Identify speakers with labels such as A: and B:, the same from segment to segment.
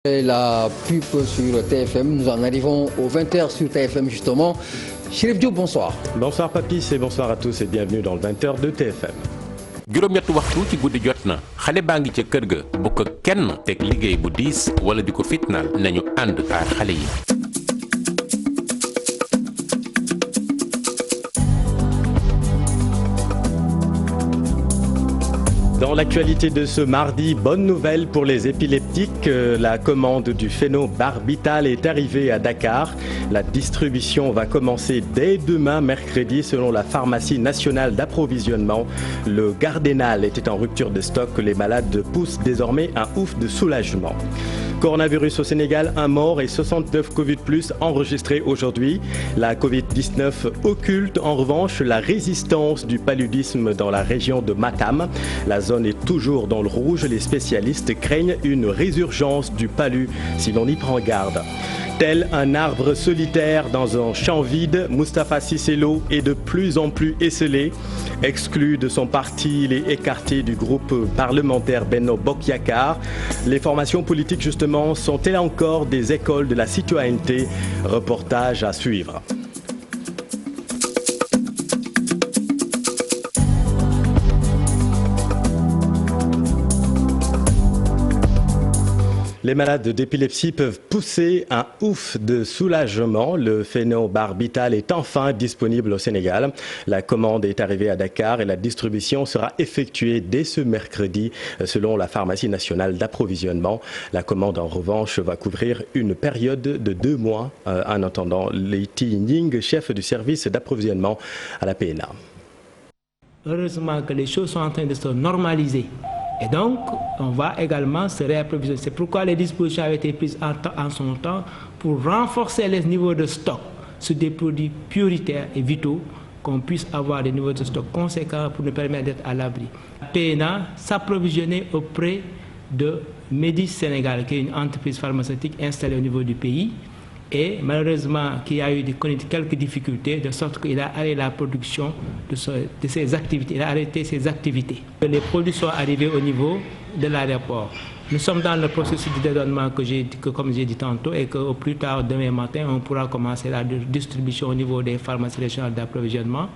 A: La pub sur TFM, nous en arrivons aux 20h sur TFM justement. Chérif Diop, bonsoir.
B: Bonsoir Papis et bonsoir à tous et bienvenue dans le 20h de TFM.
C: juróom-ñetti waxtu ci guddi jot na xale baa ngi ca kër ga bu ko kenn teg liggéey bu diis wala di ko fitnaal nañu ànd aar xale yi.
B: Dans l'actualité de ce mardi, bonne nouvelle pour les épileptiques. La commande du phénobarbital est arrivée à Dakar. La distribution va commencer dès demain, mercredi, selon la pharmacie nationale d'approvisionnement. Le Gardénal était en rupture de stock. Les malades poussent désormais un ouf de soulagement. Coronavirus au Sénégal, un mort et 69 Covid+ enregistrés aujourd'hui. La Covid-19 occulte en revanche la résistance du paludisme dans la région de Matam. La zone est toujours dans le rouge. Les spécialistes craignent une résurgence du palu si l'on y prend garde. Tel un arbre solitaire dans un champ vide, Moustapha Cissé Lo est de plus en plus esselé. Exclu de son parti, il est écarté du groupe parlementaire Benno Bokk Yakaar. Les formations politiques, justement, sont-elles encore des écoles de la citoyenneté? Reportage à suivre. Les malades d'épilepsie peuvent pousser un ouf de soulagement. Le phénobarbital est enfin disponible au Sénégal. La commande est arrivée à Dakar et la distribution sera effectuée dès ce mercredi selon la pharmacie nationale d'approvisionnement. La commande en revanche va couvrir une période de 2 mois. En attendant, Leïti Ning, chef du service d'approvisionnement à la PNA.
D: Heureusement que les choses sont en train de se normaliser. Et donc, on va également se réapprovisionner. C'est pourquoi les dispositions avaient été prises en son temps pour renforcer les niveaux de stock sur des produits prioritaires et vitaux, qu'on puisse avoir des niveaux de stock conséquents pour nous permettre d'être à l'abri. PNA s'approvisionner auprès de Médis Sénégal, qui est une entreprise pharmaceutique installée au niveau du pays. Et malheureusement, qui a eu quelques difficultés, de sorte qu'il a arrêté la production de ses activités. Il a arrêté ses activités. Les produits sont arrivés au niveau de l'aéroport. Nous sommes dans le processus de dédouanement comme j'ai dit tantôt, et qu'au plus tard demain matin, on pourra commencer la distribution au niveau des pharmacies régionales d'approvisionnement.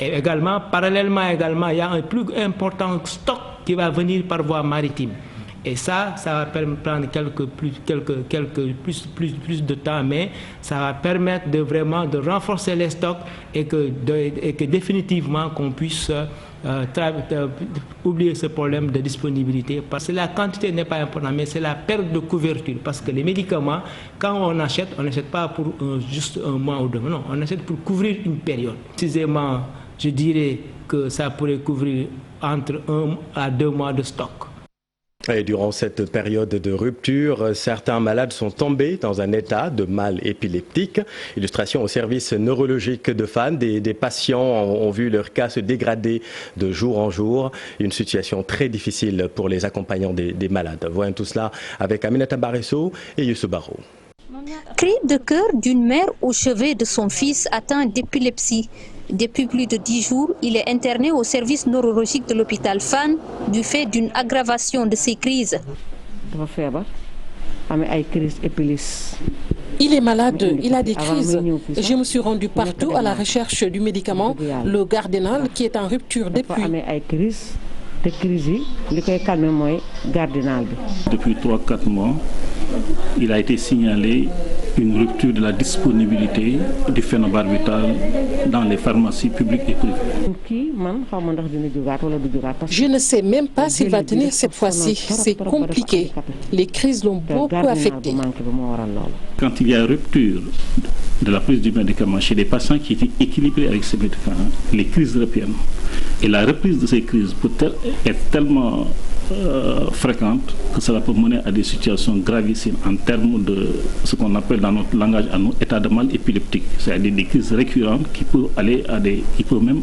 D: Et également, parallèlement également, il y a un plus important stock qui va venir par voie maritime. Et ça va prendre plus de temps, mais ça va permettre de vraiment de renforcer les stocks et que définitivement qu'on puisse oublier ce problème de disponibilité. Parce que la quantité n'est pas importante, mais c'est la perte de couverture. Parce que les médicaments, quand on n'achète pas pour juste un mois ou 2 mois, non, on achète pour couvrir une période. Précisément, je dirais que ça pourrait couvrir entre 1 à 2 mois de stock.
B: Et durant cette période de rupture, certains malades sont tombés dans un état de mal épileptique. Illustration au service neurologique de Fann, des patients ont vu leur cas se dégrader de jour en jour. Une situation très difficile pour les accompagnants des malades. Voyons tout cela avec Aminata Baresso et Youssou Baro.
E: Cri de cœur d'une mère au chevet de son fils atteint d'épilepsie. Depuis plus de 10 jours, il est interné au service neurologique de l'hôpital Fann du fait d'une aggravation de ses crises.
F: Il est malade, il a des crises. Je me suis rendu partout à la recherche du médicament, le Gardénal, qui est en rupture depuis.
G: Depuis 3-4 mois, il a été signalé une rupture de la disponibilité du phénobarbital dans les pharmacies publiques et privées.
F: Je ne sais même pas s'il va tenir cette fois-ci. C'est compliqué. Les crises l'ont beaucoup affecté.
G: Quand il y a rupture de la prise du médicament chez des patients qui étaient équilibrés avec ces médicaments, les crises reviennent. Et la reprise de ces crises est tellement fréquente que cela peut mener à des situations gravissimes en termes de ce qu'on appelle dans notre langage à nous état de mal épileptique, c'est-à-dire des crises récurrentes qui peuvent même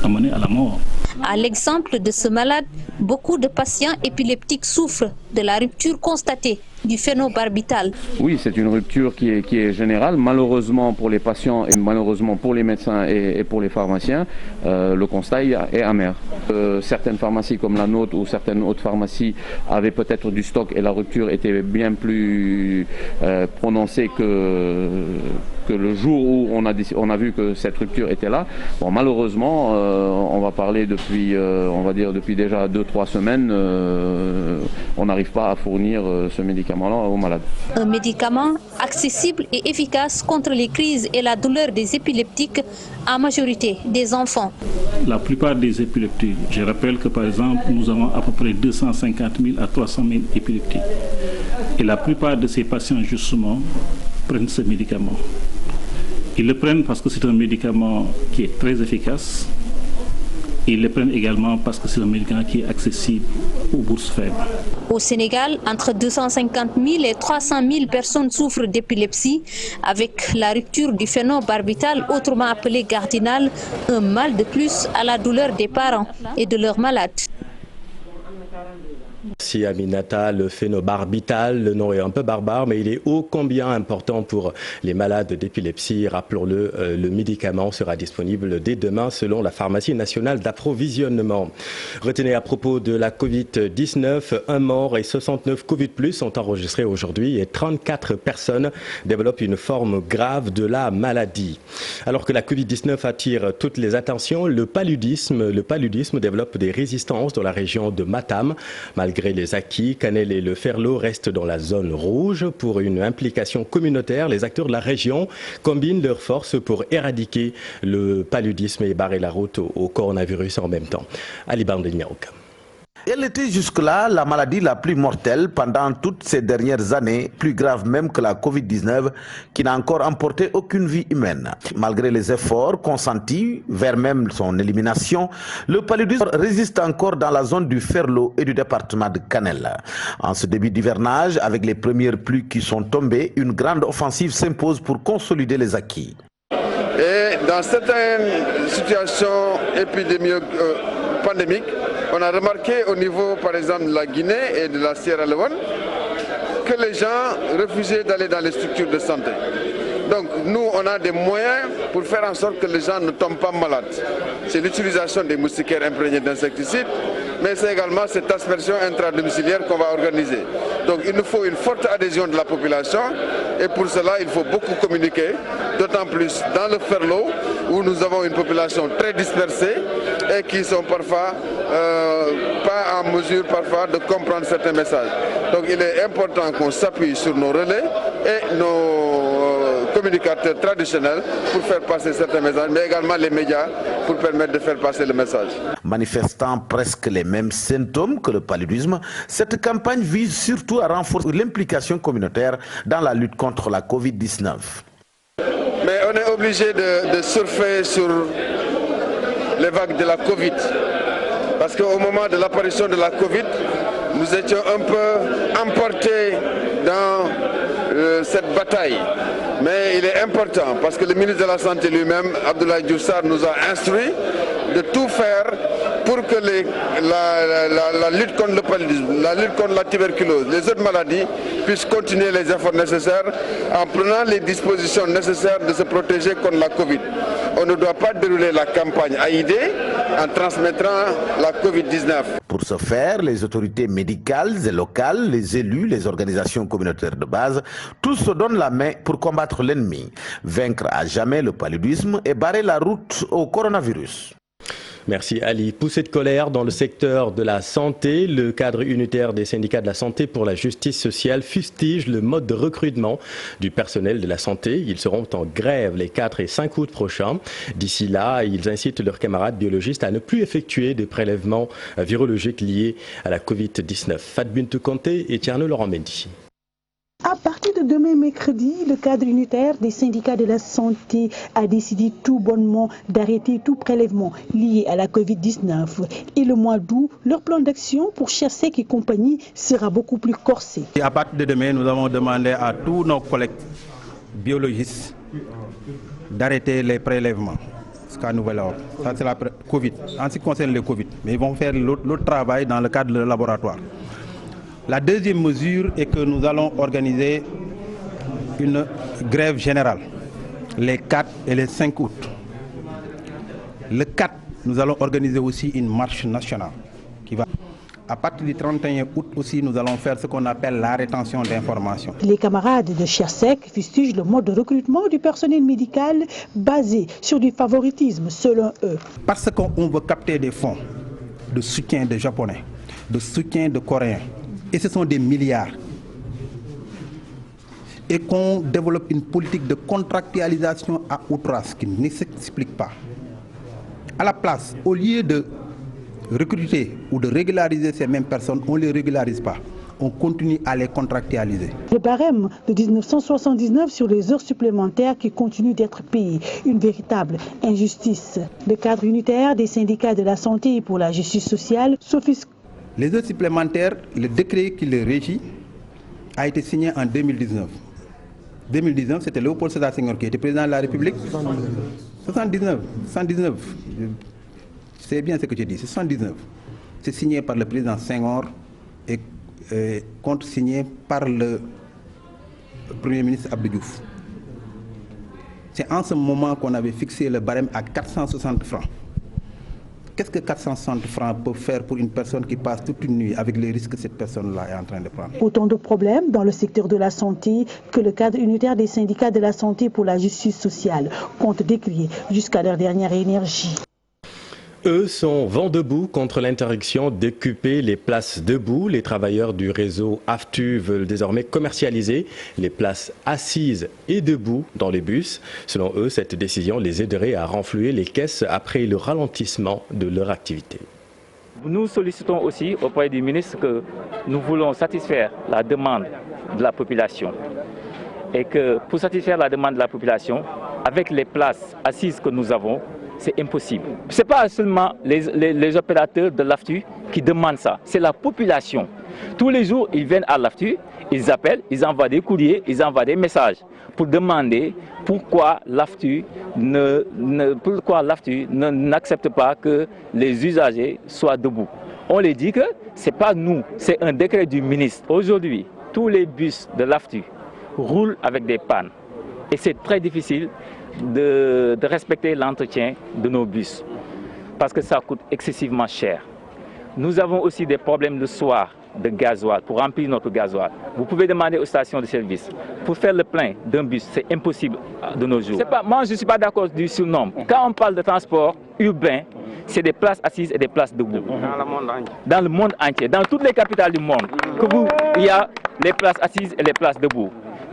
G: amener à la mort.
E: À l'exemple de ce malade, beaucoup de patients épileptiques souffrent de la rupture constatée du phénobarbital.
H: Oui, c'est une rupture qui est générale. Malheureusement pour les patients et malheureusement pour les médecins et pour les pharmaciens, le constat est amer. Certaines pharmacies comme la nôtre ou certaines autres pharmacies avaient peut-être du stock et la rupture était bien plus prononcée que le jour où on a vu que cette rupture était là. Bon, malheureusement, on va parler depuis, on va dire depuis déjà 2-3 semaines, on n'arrive pas à fournir ce médicament-là aux malades.
E: Un médicament accessible et efficace contre les crises et la douleur des épileptiques, en majorité des enfants.
G: La plupart des épileptiques, je rappelle que par exemple, nous avons à peu près 250 000 à 300 000 épileptiques. Et la plupart de ces patients, justement, prennent ce médicament. Ils le prennent parce que c'est un médicament qui est très efficace. Ils le prennent également parce que c'est un médicament qui est accessible aux bourses faibles.
E: Au Sénégal, entre 250 000 et 300 000 personnes souffrent d'épilepsie avec la rupture du phénobarbital, autrement appelé gardinal, un mal de plus à la douleur des parents et de leurs malades.
B: Merci Aminata. Le phénobarbital, le nom est un peu barbare, mais il est ô combien important pour les malades d'épilepsie. Rappelons-le, le médicament sera disponible dès demain selon la pharmacie nationale d'approvisionnement. Retenez à propos de la Covid-19, un mort et 69 Covid+ sont enregistrés aujourd'hui et 34 personnes développent une forme grave de la maladie. Alors que la Covid-19 attire toutes les attentions, le paludisme développe des résistances dans la région de Matam. Malgré les acquis, Canel et le Ferlo restent dans la zone rouge. Pour une implication communautaire, les acteurs de la région combinent leurs forces pour éradiquer le paludisme et barrer la route au coronavirus en même temps. Ali Bandeniaouk.
I: Elle était jusque-là la maladie la plus mortelle pendant toutes ces dernières années, plus grave même que la Covid-19, qui n'a encore emporté aucune vie humaine. Malgré les efforts consentis vers même son élimination, le paludisme résiste encore dans la zone du Ferlo et du département de Canel. En ce début d'hivernage, avec les premières pluies qui sont tombées, une grande offensive s'impose pour consolider les acquis.
J: Et dans certaines situations pandémiques, on a remarqué au niveau, par exemple, de la Guinée et de la Sierra Leone, que les gens refusaient d'aller dans les structures de santé. Donc nous, on a des moyens pour faire en sorte que les gens ne tombent pas malades. C'est l'utilisation des moustiquaires imprégnés d'insecticides, mais c'est également cette aspersion intradomiciliaire qu'on va organiser. Donc il nous faut une forte adhésion de la population et pour cela, il faut beaucoup communiquer, d'autant plus dans le Ferlo, où nous avons une population très dispersée et qui sont parfois pas en mesure parfois de comprendre certains messages. Donc il est important qu'on s'appuie sur nos relais et nos communicateurs traditionnels pour faire passer certains messages, mais également les médias pour permettre de faire passer le message.
I: Manifestant presque les mêmes symptômes que le paludisme, cette campagne vise surtout à renforcer l'implication communautaire dans la lutte contre la Covid-19.
J: Mais on est obligé de surfer sur les vagues de la Covid. Parce qu'au moment de l'apparition de la Covid, nous étions un peu emportés dans cette bataille. Mais il est important parce que le ministre de la Santé lui-même, Abdoulaye Diouf Sarr, nous a instruit de tout faire pour que la lutte contre le paludisme, la lutte contre la tuberculose, les autres maladies puissent continuer les efforts nécessaires en prenant les dispositions nécessaires de se protéger contre la Covid. On ne doit pas dérouler la campagne AID en transmettant la Covid-19.
I: Pour ce faire, les autorités médicales et locales, les élus, les organisations communautaires de base, tous se donnent la main pour combattre l'ennemi, vaincre à jamais le paludisme et barrer la route au coronavirus.
B: Merci Ali. Poussée de colère dans le secteur de la santé, le cadre unitaire des syndicats de la santé pour la justice sociale fustige le mode de recrutement du personnel de la santé. Ils seront en grève les 4 et 5 août prochains. D'ici là, ils incitent leurs camarades biologistes à ne plus effectuer de prélèvements virologiques liés à la Covid-19. Fatbintou Conté et Tierno Laurent Mendy.
K: À partir de demain mercredi, le cadre unitaire des syndicats de la santé a décidé tout bonnement d'arrêter tout prélèvement lié à la Covid-19. Et le mois d'août, leur plan d'action pour Chersec et compagnie sera beaucoup plus corsé.
L: Et à partir de demain, nous avons demandé à tous nos collègues biologistes d'arrêter les prélèvements jusqu'à nouvel ordre. Ça, c'est la Covid. En ce qui concerne le Covid, mais ils vont faire l'autre travail dans le cadre du laboratoire. La deuxième mesure est que nous allons organiser une grève générale les 4 et les 5 août. Le 4, nous allons organiser aussi une marche nationale qui va... À partir du 31 août aussi, nous allons faire ce qu'on appelle la rétention d'informations.
K: Les camarades de Chersek fustigent le mode de recrutement du personnel médical basé sur du favoritisme selon eux.
L: Parce qu'on veut capter des fonds de soutien de Japonais, de soutien de Coréens, et ce sont des milliards, et qu'on développe une politique de contractualisation à outrance qui ne s'explique pas. À la place, au lieu de recruter ou de régulariser ces mêmes personnes, on ne les régularise pas. On continue à les contractualiser.
K: Le barème de 1979 sur les heures supplémentaires qui continuent d'être payées, une véritable injustice. Le cadre unitaire des syndicats de la santé et pour la justice sociale s'offusque.
L: Les heures supplémentaires, le décret qui les régit a été signé en 2019. 2019, c'était Léopold Sédar Senghor qui était président de la République. 79. C'est bien ce que je dis, c'est 79. C'est signé par le président Senghor et contre-signé par le Premier ministre Abdou Diouf. C'est en ce moment qu'on avait fixé le barème à 460 francs. Qu'est-ce que 460 francs peut faire pour une personne qui passe toute une nuit avec les risques que cette personne-là est en train de prendre?
K: Autant de problèmes dans le secteur de la santé que le cadre unitaire des syndicats de la santé pour la justice sociale compte décrier jusqu'à leur dernière énergie.
B: Eux sont vent debout contre l'interdiction d'occuper les places debout. Les travailleurs du réseau AFTU veulent désormais commercialiser les places assises et debout dans les bus. Selon eux, cette décision les aiderait à renflouer les caisses après le ralentissement de leur activité.
M: Nous sollicitons aussi auprès du ministre que nous voulons satisfaire la demande de la population. Et que pour satisfaire la demande de la population, avec les places assises que nous avons, c'est impossible. Ce n'est pas seulement les opérateurs de l'AFTU qui demandent ça, c'est la population. Tous les jours, ils viennent à l'AFTU, ils appellent, ils envoient des courriers, ils envoient des messages pour demander pourquoi l'AFTU n'accepte pas que les usagers soient debout. On les dit que ce n'est pas nous, c'est un décret du ministre. Aujourd'hui, tous les bus de l'AFTU roulent avec des pannes et c'est très difficile de respecter l'entretien de nos bus parce que ça coûte excessivement cher. Nous avons aussi des problèmes le soir de gasoil, pour remplir notre gasoil. Vous pouvez demander aux stations de service. Pour faire le plein d'un bus, c'est impossible de nos jours. Moi, je ne suis pas d'accord du surnombre. Quand on parle de transport urbain, c'est des places assises et des places debout. Dans le monde entier. Dans toutes les capitales du monde, il y a les places assises et les places debout.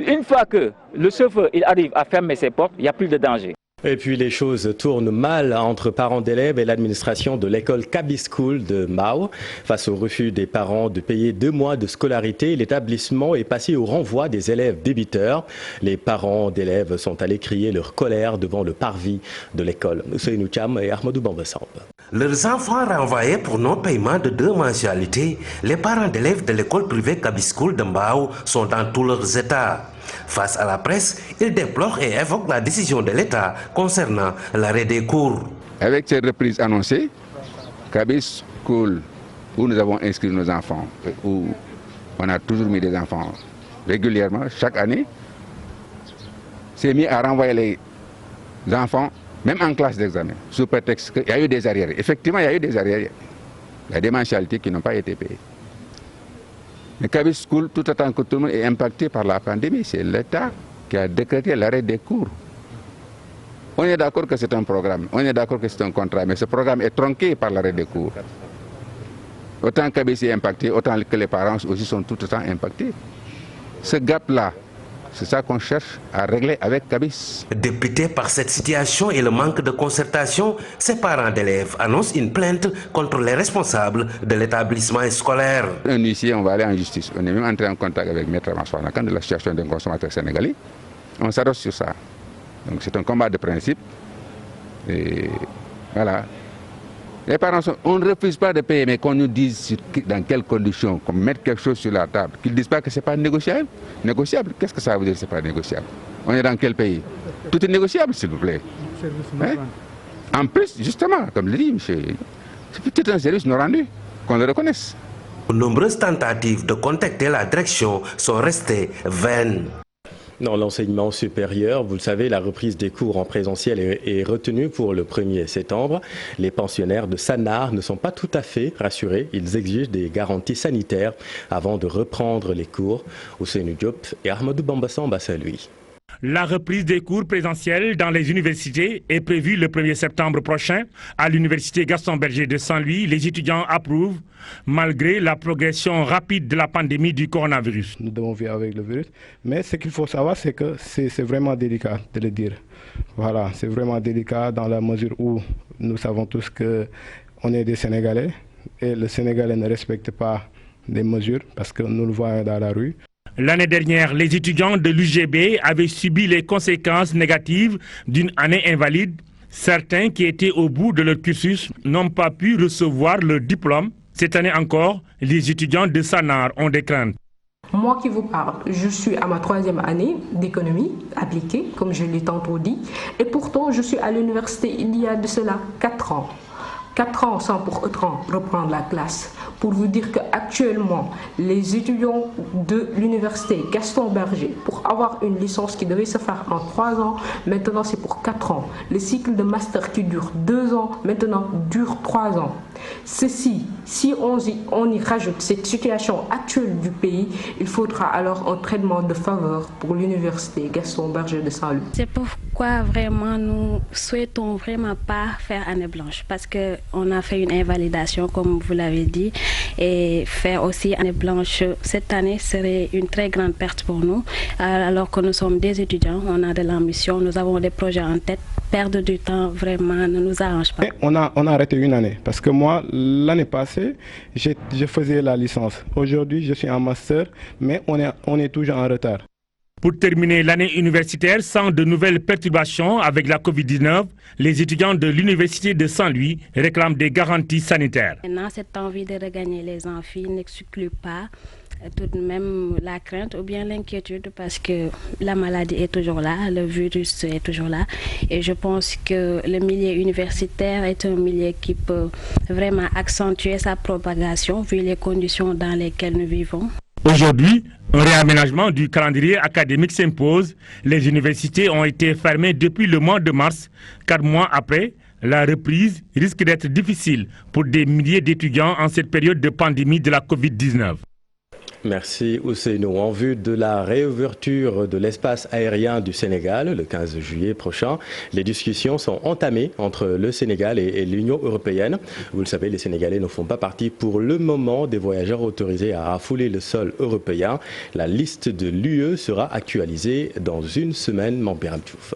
M: Une fois que le chauffeur arrive à fermer ses portes, il n'y a plus de danger.
B: Et puis les choses tournent mal entre parents d'élèves et l'administration de l'école Kaby School de Mbao. Face au refus des parents de payer 2 mois de scolarité, l'établissement est passé au renvoi des élèves débiteurs. Les parents d'élèves sont allés crier leur colère devant le parvis de l'école. Ousseynou Cham et Ahmadou Bambasamb.
N: Leurs enfants renvoyés pour non-paiement de 2 mensualités, les parents d'élèves de l'école privée Kaby School de Mbao sont dans tous leurs états. Face à la presse, ils déplorent et évoquent la décision de l'État concernant l'arrêt des cours.
O: Avec cette reprise annoncée, Kaby School, où nous avons inscrit nos enfants, où on a toujours mis des enfants régulièrement, chaque année, s'est mis à renvoyer les enfants, même en classe d'examen, sous prétexte qu'il y a eu des arriérés. Effectivement, il y a eu des arriérés. Il y a des mensualités qui n'ont pas été payées. Mais Kaby School, tout autant que tout le monde est impacté par la pandémie, c'est l'État qui a décrété l'arrêt des cours. On est d'accord que c'est un programme, on est d'accord que c'est un contrat, mais ce programme est tronqué par l'arrêt des cours. Autant Kaby est impacté, autant que les parents aussi sont tout autant impactés. Ce gap-là, c'est ça qu'on cherche à régler avec Kaby.
N: Dépité par cette situation et le manque de concertation, ces parents d'élèves annoncent une plainte contre les responsables de l'établissement scolaire.
O: Un huissier, on va aller en justice. On est même entré en contact avec Maître Massoana de l'association des consommateurs sénégalais. On s'adosse sur ça. Donc c'est un combat de principe. Et voilà. Les parents, on ne refuse pas de payer, mais qu'on nous dise dans quelles conditions, qu'on mette quelque chose sur la table, qu'ils ne disent pas que ce n'est pas négociable. Négociable, qu'est-ce que ça veut dire que ce n'est pas négociable? On est dans quel pays? Tout est négociable, s'il vous plaît. Hein? En plus, justement, comme le dit monsieur, c'est peut-être un service non rendu, qu'on le reconnaisse.
N: De nombreuses tentatives de contacter la direction sont restées vaines.
B: Dans l'enseignement supérieur, vous le savez, la reprise des cours en présentiel est retenue pour le 1er septembre. Les pensionnaires de Sannar ne sont pas tout à fait rassurés. Ils exigent des garanties sanitaires avant de reprendre les cours. Ousseynou Diop et Ahmadou Bamba Saint-Louis.
P: La reprise des cours présentiels dans les universités est prévue le 1er septembre prochain. À l'université Gaston Berger de Saint-Louis, les étudiants approuvent malgré la progression rapide de la pandémie du coronavirus.
Q: Nous devons vivre avec le virus, mais ce qu'il faut savoir, c'est que c'est vraiment délicat de le dire. Voilà, c'est vraiment délicat dans la mesure où nous savons tous qu'on est des Sénégalais et le Sénégalais ne respecte pas les mesures parce que nous le voyons dans la rue.
P: L'année dernière, les étudiants de l'UGB avaient subi les conséquences négatives d'une année invalide. Certains qui étaient au bout de leur cursus n'ont pas pu recevoir leur diplôme. Cette année encore, les étudiants de Sannar ont des craintes.
R: Moi qui vous parle, je suis à ma 3e année d'économie appliquée, comme je l'ai tantôt dit, et pourtant je suis à l'université il y a de cela 4 ans. 4 ans sans pour autant reprendre la classe. Pour vous dire qu'actuellement, les étudiants de l'université Gaston Berger, pour avoir une licence qui devait se faire en 3 ans, maintenant c'est pour 4 ans. Le cycle de master qui dure 2 ans, maintenant dure 3 ans. Ceci, si on y rajoute cette situation actuelle du pays, il faudra alors un traitement de faveur pour l'université Gaston Berger de Saint-Louis.
S: C'est pourquoi vraiment nous souhaitons vraiment pas faire année blanche, parce qu'on a fait une invalidation comme vous l'avez dit, et faire aussi année blanche cette année serait une très grande perte pour nous, alors que nous sommes des étudiants, on a de l'ambition, nous avons des projets en tête. Perdre du temps vraiment ne nous arrange pas.
Q: On a arrêté une année parce que moi, l'année passée, je faisais la licence. Aujourd'hui, je suis en master, mais on est toujours en retard.
P: Pour terminer l'année universitaire sans de nouvelles perturbations avec la Covid-19, les étudiants de l'université de Saint-Louis réclament des garanties sanitaires.
S: Maintenant, cette envie de regagner les amphis n'exclut pas tout de même la crainte ou bien l'inquiétude parce que la maladie est toujours là, le virus est toujours là et je pense que le milieu universitaire est un milieu qui peut vraiment accentuer sa propagation vu les conditions dans lesquelles nous vivons.
P: Aujourd'hui, un réaménagement du calendrier académique s'impose. Les universités ont été fermées depuis le mois de mars. 4 mois après, la reprise risque d'être difficile pour des milliers d'étudiants en cette période de pandémie de la Covid-19.
B: Merci Ousseynou. En vue de la réouverture de l'espace aérien du Sénégal le 15 juillet prochain, les discussions sont entamées entre le Sénégal et l'Union européenne. Vous le savez, les Sénégalais ne font pas partie pour le moment des voyageurs autorisés à refouler le sol européen. La liste de l'UE sera actualisée dans une semaine, Mambiram Diouf.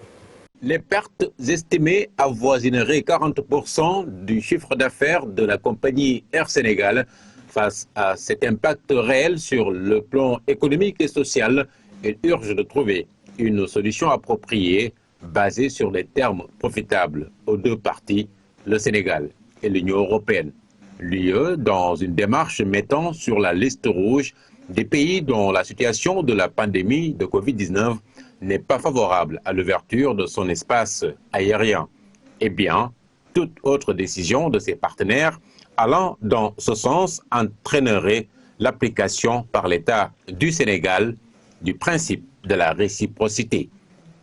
T: Les pertes estimées avoisineraient 40% du chiffre d'affaires de la compagnie Air Sénégal. Face à cet impact réel sur le plan économique et social, il urge de trouver une solution appropriée basée sur des termes profitables aux deux parties, le Sénégal et l'Union européenne. L'UE, dans une démarche mettant sur la liste rouge des pays dont la situation de la pandémie de Covid-19 n'est pas favorable à l'ouverture de son espace aérien. Eh bien, toute autre décision de ses partenaires allant dans ce sens entraînerait l'application par l'État du Sénégal du principe de la réciprocité.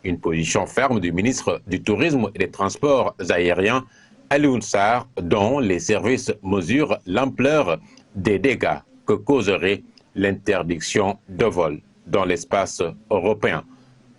T: Une position ferme du ministre du Tourisme et des Transports aériens, Alioune Sarr, dont les services mesurent l'ampleur des dégâts que causerait l'interdiction de vol dans l'espace européen.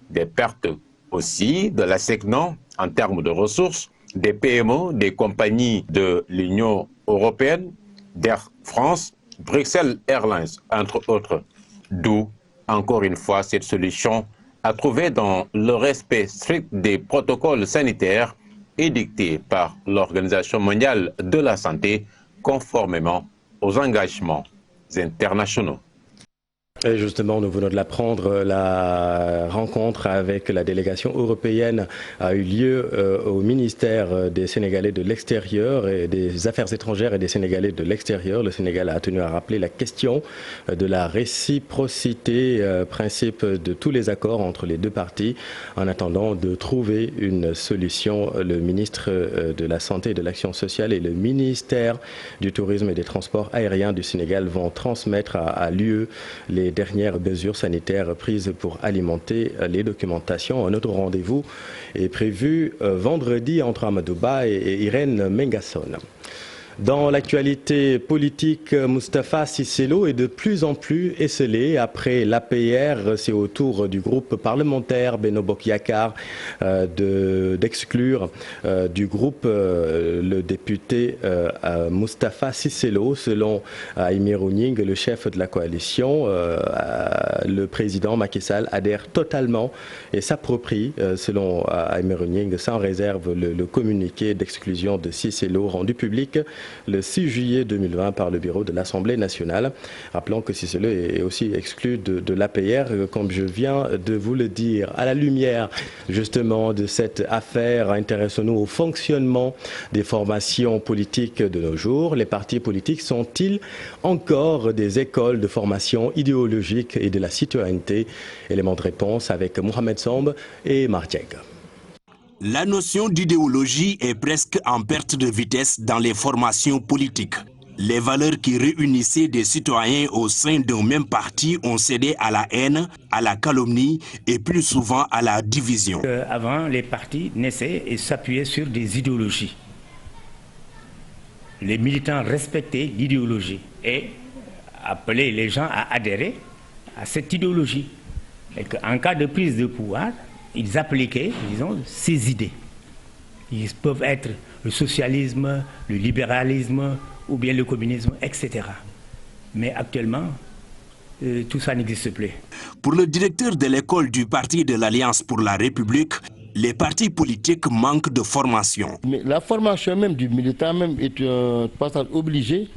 T: Des pertes aussi de la SECNAN en termes de ressources, des PME, des compagnies de l'Union européenne, d'Air France, Bruxelles Airlines, entre autres. D'où, encore une fois, cette solution à trouver dans le respect strict des protocoles sanitaires édictés par l'Organisation mondiale de la santé, conformément aux engagements internationaux.
B: Et justement, nous venons de l'apprendre, la rencontre avec la délégation européenne a eu lieu au ministère des Sénégalais de l'extérieur et des Affaires étrangères et des Sénégalais de l'extérieur. Le Sénégal a tenu à rappeler la question de la réciprocité, principe de tous les accords entre les deux parties, en attendant de trouver une solution. Le ministre de la Santé et de l'Action sociale et le ministère du Tourisme et des Transports aériens du Sénégal vont transmettre à l'UE les dernières mesures sanitaires prises pour alimenter les documentations. Un autre rendez-vous est prévu vendredi entre Amadouba et Irène Mengasson. Dans l'actualité politique, Moustapha Cissé Lo est de plus en plus esselé. Après l'APR, c'est au tour du groupe parlementaire Benno Bokk Yakaar d'exclure du groupe le député Moustapha Cissé Lo. Selon Aymérou Gningue, le chef de la coalition, le président Macky Sall adhère totalement et s'approprie, selon Aymérou Gningue, sans réserve le communiqué d'exclusion de Cissé Lo rendu public le 6 juillet 2020 par le bureau de l'Assemblée nationale. Rappelons que Cissé Lo est aussi exclu de l'APR, comme je viens de vous le dire. À la lumière justement de cette affaire, intéressons-nous au fonctionnement des formations politiques de nos jours. Les partis politiques sont-ils encore des écoles de formation idéologique et de la citoyenneté? Élément de réponse avec Mohamed Somb et Martieg.
U: La notion d'idéologie est presque en perte de vitesse dans les formations politiques. Les valeurs qui réunissaient des citoyens au sein d'un même parti ont cédé à la haine, à la calomnie et plus souvent à la division.
D: Avant, les partis naissaient et s'appuyaient sur des idéologies. Les militants respectaient l'idéologie et appelaient les gens à adhérer à cette idéologie. Et qu'en cas de prise de pouvoir, ils appliquaient, disons, ces idées. Ils peuvent être le socialisme, le libéralisme ou bien le communisme, etc. Mais actuellement, tout ça n'existe plus.
U: Pour le directeur de l'école du parti de l'Alliance pour la République, les partis politiques manquent de formation.
V: Mais la formation même du militant même est un passage obligé,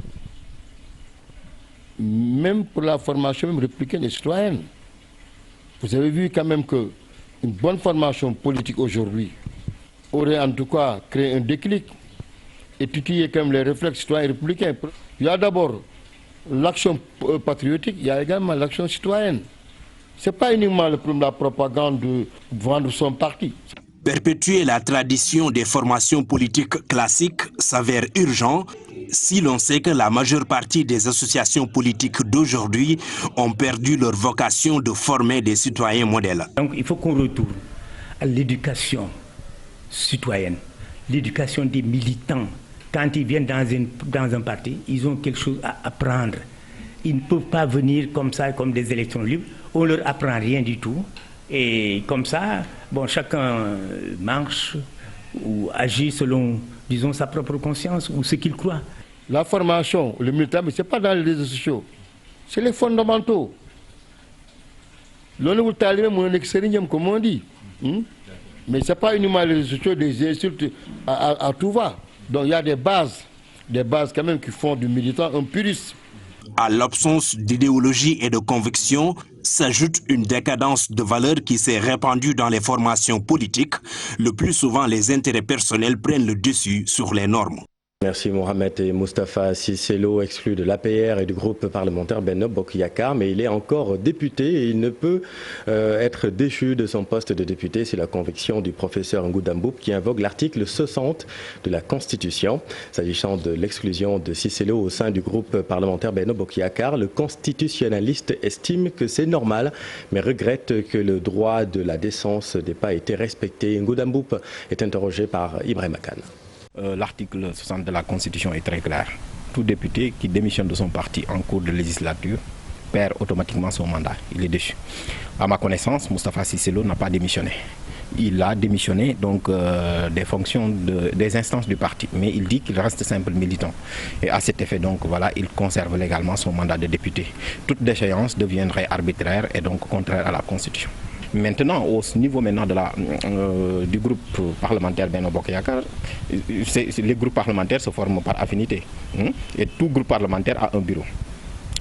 V: même pour la formation même républicaine et citoyenne. Vous avez vu quand même que une bonne formation politique aujourd'hui aurait en tout cas créé un déclic et titiller quand même les réflexes citoyens républicains. Il y a d'abord l'action patriotique, il y a également l'action citoyenne. Ce n'est pas uniquement le problème de la propagande de vendre son parti.
U: Perpétuer la tradition des formations politiques classiques s'avère urgent si l'on sait que la majeure partie des associations politiques d'aujourd'hui ont perdu leur vocation de former des citoyens modèles.
D: Donc il faut qu'on retourne à l'éducation citoyenne, l'éducation des militants. Quand ils viennent dans un parti, ils ont quelque chose à apprendre. Ils ne peuvent pas venir comme ça, comme des élections libres. On ne leur apprend rien du tout. Et comme ça, bon, chacun marche ou agit selon, disons, sa propre conscience ou ce qu'il croit.
V: La formation, le militant, mais ce n'est pas dans les réseaux sociaux. C'est les fondamentaux. L'on est talibé, mon extérieur, comme on dit. Mais ce n'est pas uniquement les réseaux sociaux, des insultes à tout va. Donc il y a des bases quand même qui font du militant un puriste.
U: À l'absence d'idéologie et de conviction s'ajoute une décadence de valeurs qui s'est répandue dans les formations politiques. Le plus souvent, les intérêts personnels prennent le dessus sur les normes.
B: Merci Mohamed. Et Moustapha Cissé Lo exclu de l'APR et du groupe parlementaire Benno Bokk Yakaar, mais il est encore député et il ne peut être déchu de son poste de député. C'est la conviction du professeur Ngouda Mboup qui invoque l'article 60 de la Constitution. S'agissant de l'exclusion de Cissé Lo au sein du groupe parlementaire Benno Bokk Yakaar, le constitutionnaliste estime que c'est normal, mais regrette que le droit de la décence n'ait pas été respecté. Ngouda Mboup est interrogé par Ibrahima Kane.
W: L'article 60 de la Constitution est très clair. Tout député qui démissionne de son parti en cours de législature perd automatiquement son mandat. Il est déchu. À ma connaissance, Moustapha Cissé Lo n'a pas démissionné. Il a démissionné donc des fonctions des instances du parti, mais il dit qu'il reste simple militant. Et à cet effet, donc voilà, il conserve légalement son mandat de député. Toute déchéance deviendrait arbitraire et donc contraire à la Constitution. Maintenant, au niveau maintenant du groupe parlementaire Benno Bokk Yakaar, les groupes parlementaires se forment par affinité. Et tout groupe parlementaire a un bureau.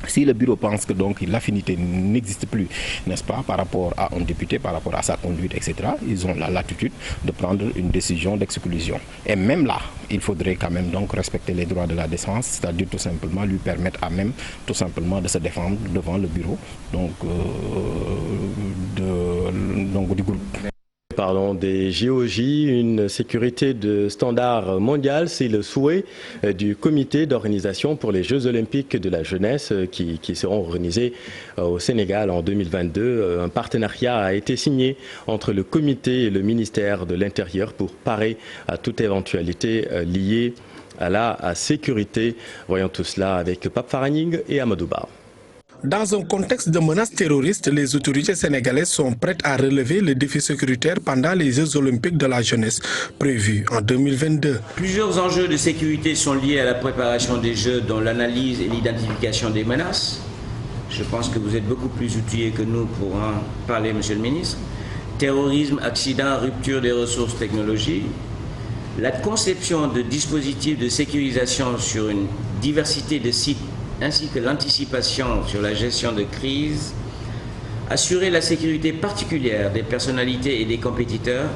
W: Si le bureau pense que donc l'affinité n'existe plus, n'est-ce pas, par rapport à un député, par rapport à sa conduite, etc., ils ont la latitude de prendre une décision d'exclusion. Et même là, il faudrait quand même donc respecter les droits de la défense, c'est-à-dire tout simplement lui permettre à même tout simplement de se défendre devant le bureau donc, du groupe.
B: Parlons des JOJ, une sécurité de standard mondial, c'est le souhait du comité d'organisation pour les Jeux Olympiques de la jeunesse qui seront organisés au Sénégal en 2022. Un partenariat a été signé entre le comité et le ministère de l'Intérieur pour parer à toute éventualité liée à la sécurité. Voyons tout cela avec Pape Faraning et Amadou Ba.
A: Dans un contexte de menace terroriste, les autorités sénégalaises sont prêtes à relever le défi sécuritaire pendant les Jeux Olympiques de la jeunesse prévus en 2022.
C: Plusieurs enjeux de sécurité sont liés à la préparation des Jeux, dont l'analyse et l'identification des menaces. Je pense que vous êtes beaucoup plus outillés que nous pour en parler, Monsieur le Ministre. Terrorisme, accident, rupture des ressources technologiques. La conception de dispositifs de sécurisation sur une diversité de sites ainsi que l'anticipation sur la gestion de crise, assurer la sécurité particulière des personnalités et des compétiteurs,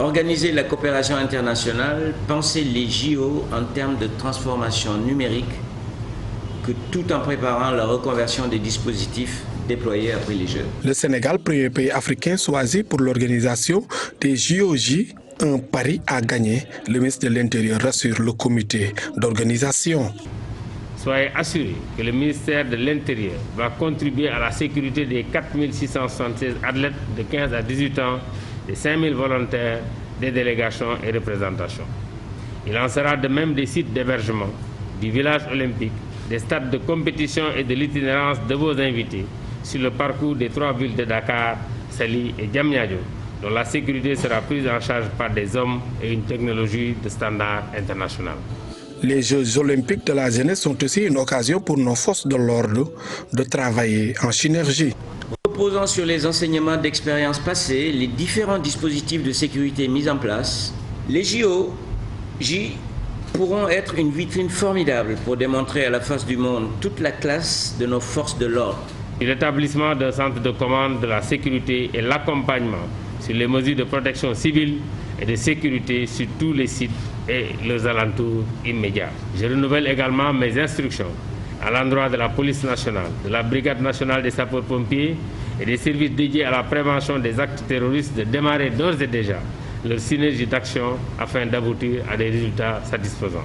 C: organiser la coopération internationale, penser les JO en termes de transformation numérique, que tout en préparant la reconversion des dispositifs déployés après les Jeux.
A: Le Sénégal, premier pays africain choisi pour l'organisation des JOJ, un pari à gagner. Le ministre de l'Intérieur rassure le comité d'organisation.
F: Soyez assurés que le ministère de l'Intérieur va contribuer à la sécurité des 4676 athlètes de 15 à 18 ans, des 5000 volontaires, des délégations et représentations. Il en sera de même des sites d'hébergement, du village olympique, des stades de compétition et de l'itinérance de vos invités sur le parcours des 3 villes de Dakar, Saly et Diamniadio, dont la sécurité sera prise en charge par des hommes et une technologie de standard international.
A: Les Jeux Olympiques de la jeunesse sont aussi une occasion pour nos forces de l'ordre de travailler en synergie.
C: Reposant sur les enseignements d'expériences passées, les différents dispositifs de sécurité mis en place, les JOJ pourront être une vitrine formidable pour démontrer à la face du monde toute la classe de nos forces de l'ordre.
F: L'établissement d'un centre de commande de la sécurité et l'accompagnement sur les mesures de protection civile et de sécurité sur tous les sites et les alentours immédiats. Je renouvelle également mes instructions à l'endroit de la police nationale, de la brigade nationale des sapeurs-pompiers et des services dédiés à la prévention des actes terroristes de démarrer d'ores et déjà leur synergie d'action afin d'aboutir à des résultats satisfaisants.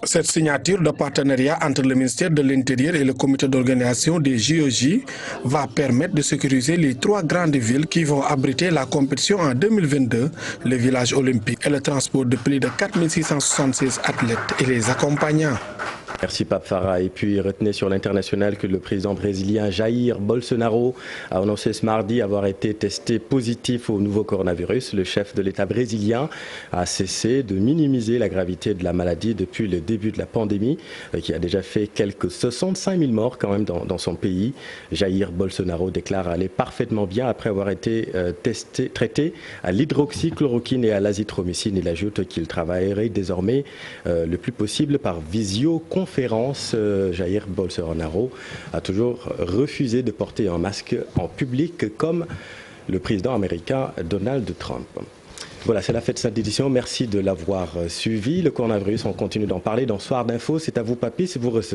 A: Cette signature de partenariat entre le ministère de l'Intérieur et le comité d'organisation des JOJ va permettre de sécuriser les 3 grandes villes qui vont abriter la compétition en 2022, le village olympique et le transport de plus de 4676 athlètes et les accompagnants.
B: Merci Pape Farah. Et puis retenez sur l'international que le président brésilien Jair Bolsonaro a annoncé ce mardi avoir été testé positif au nouveau coronavirus. Le chef de l'État brésilien a cessé de minimiser la gravité de la maladie depuis le début de la pandémie, qui a déjà fait quelques 65 000 morts quand même dans son pays. Jair Bolsonaro déclare aller parfaitement bien après avoir été traité à l'hydroxychloroquine et à l'azithromycine. Il ajoute qu'il travaillerait désormais le plus possible par visioconférence. Jair Bolsonaro a toujours refusé de porter un masque en public comme le président américain Donald Trump. Voilà, c'est la fin de cette édition. Merci de l'avoir suivi. Le coronavirus, on continue d'en parler dans Soir d'Info. C'est à vous, Papy, si vous recevez.